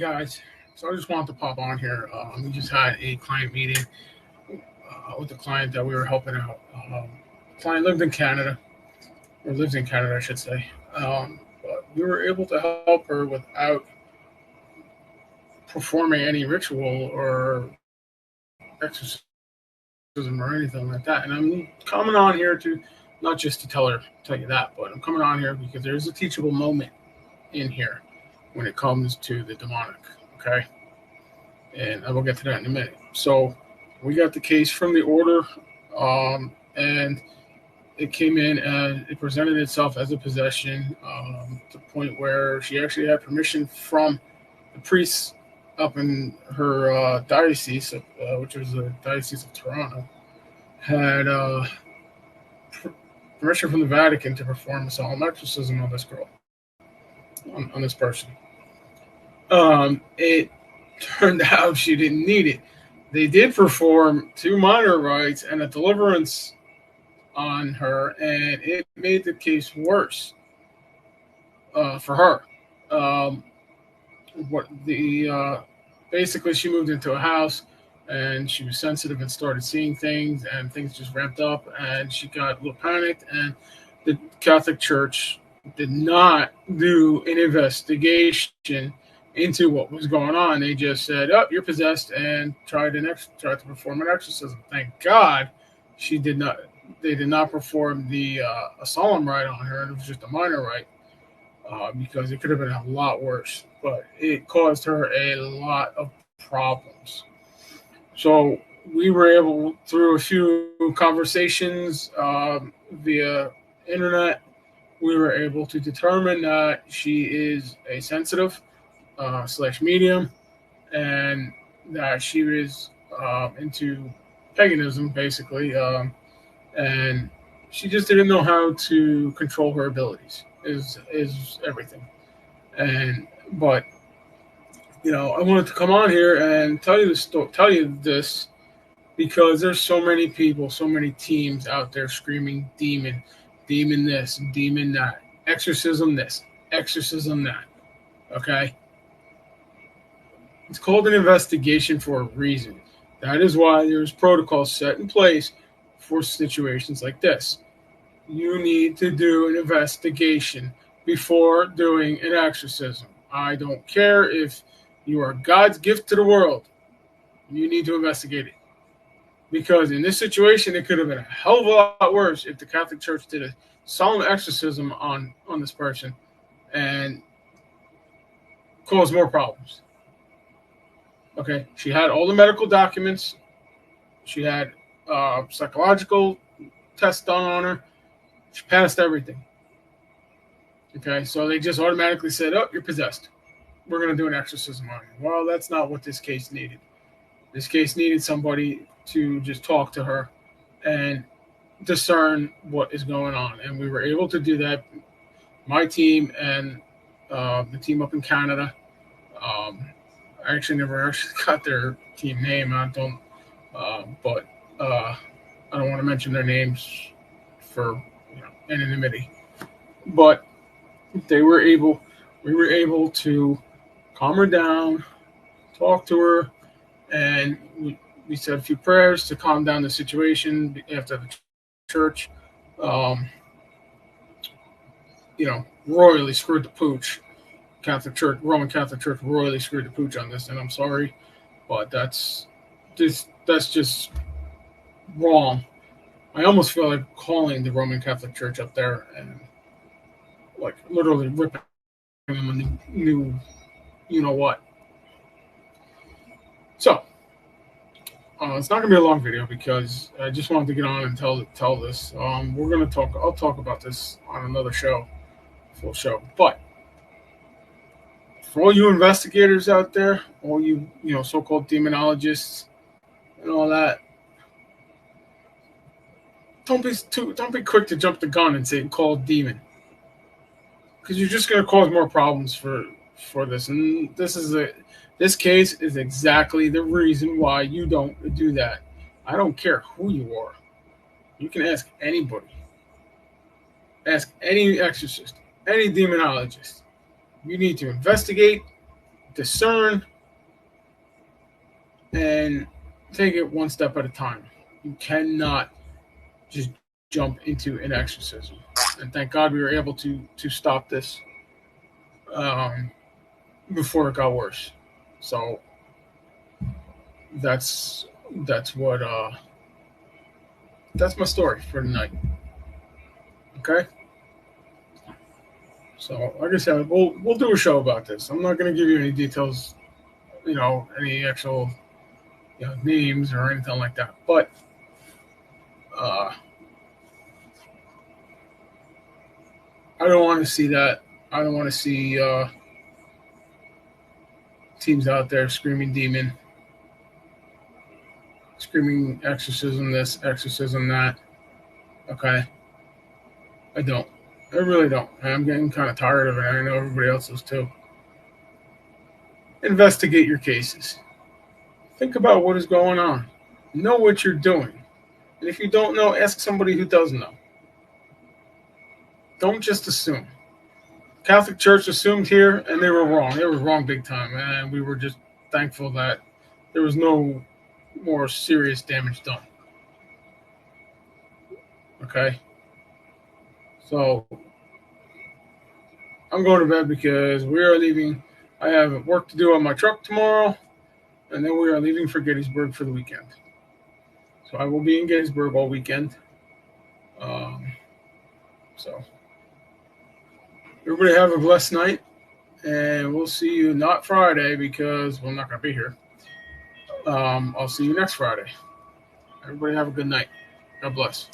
Guys, so I just wanted to pop on here. We just had a client meeting with the client that we were helping out. The client lived in Canada, or lives in Canada, I should say. But we were able to help her without performing any ritual or exorcism or anything like that. And I'm coming on here to not just to tell you that, but I'm coming on here because there is a teachable moment in here when it comes to the demonic. Okay, and I will get to that in a minute. So we got the case from the order, and it came in and it presented itself as a possession to the point where she actually had permission from the priests up in her diocese, which was the Diocese of Toronto, had permission from the Vatican to perform a solemn exorcism on this girl, on this person. It turned out she didn't need it. They did perform two minor rites and a deliverance on her, and it made the case worse for her. Um, what the Basically, she moved into a house and she was sensitive and started seeing things, and things just ramped up, and she got a little panicked, and the Catholic Church did not do an investigation into what was going on. They just said, "Oh, you're possessed," and tried to perform an exorcism. Thank God, she did not. They did not perform the a solemn rite on her, and it was just a minor rite because it could have been a lot worse. But it caused her a lot of problems. So we were able, through a few conversations via internet, we were able to determine that she is a sensitive slash medium, and that she was into paganism, basically, and she just didn't know how to control her abilities. Is everything, and but I wanted to come on here and tell you this because there's so many people, so many teams out there screaming demon, demon this, demon that, exorcism this, exorcism that. Okay, it's called an investigation for a reason. That is why there's protocols set in place for situations like this. You need to do an investigation before doing an exorcism. I don't care if you are God's gift to the world. You need to investigate it. Because in this situation, it could have been a hell of a lot worse if the Catholic Church did a solemn exorcism on this person and caused more problems. Okay, she had all the medical documents. She had psychological tests done on her. She passed everything. Okay, so they just automatically said, "Oh, you're possessed. We're going to do an exorcism on you." Well, that's not what this case needed. This case needed somebody to just talk to her and discern what is going on, and we were able to do that. My team and the team up in Canada. Um, I actually never actually got their team name. I don't, but I don't want to mention their names for anonymity. But they were able, we were able to calm her down, talk to her, and we said a few prayers to calm down the situation after the church, um, royally screwed the pooch. Roman Catholic Church royally screwed the pooch on this, and I'm sorry, but that's just wrong. I almost feel like calling the Roman Catholic Church up there and like literally ripping them a new what. So it's not gonna be a long video because I just wanted to get on and tell this. We're gonna talk. I'll talk about this on another show, full show. But for all you investigators out there, all you so-called demonologists and all that, don't be quick to jump the gun and say call it demon, because you're just gonna cause more problems for this. And this case is exactly the reason why you don't do that. I don't care who you are. You can ask anybody. Ask any exorcist, any demonologist. You need to investigate discern and take it one step at a time. You cannot just jump into an exorcism. And thank God we were able to stop this um, before it got worse. So that's that's what that's my story for tonight. Okay. So like I said, we'll do a show about this. I'm not going to give you any details, any actual names or anything like that. But uh, I don't want to see that. I don't want to see teams out there screaming demon, screaming exorcism this, exorcism that. Okay, I don't. I really don't. I'm getting kind of tired of it. I know everybody else is too. Investigate your cases. Think about what is going on. Know what you're doing. And if you don't know, ask somebody who does know. Don't just assume. Catholic Church assumed here, and they were wrong. They were wrong big time, and we were just thankful that there was no more serious damage done. Okay, so I'm going to bed because we are leaving. I have work to do on my truck tomorrow, and then we are leaving for Gettysburg for the weekend. So I will be in Gettysburg all weekend. Um, so everybody have a blessed night, and we'll see you not Friday because I'm not going to be here. I'll see you next Friday. Everybody have a good night. God bless.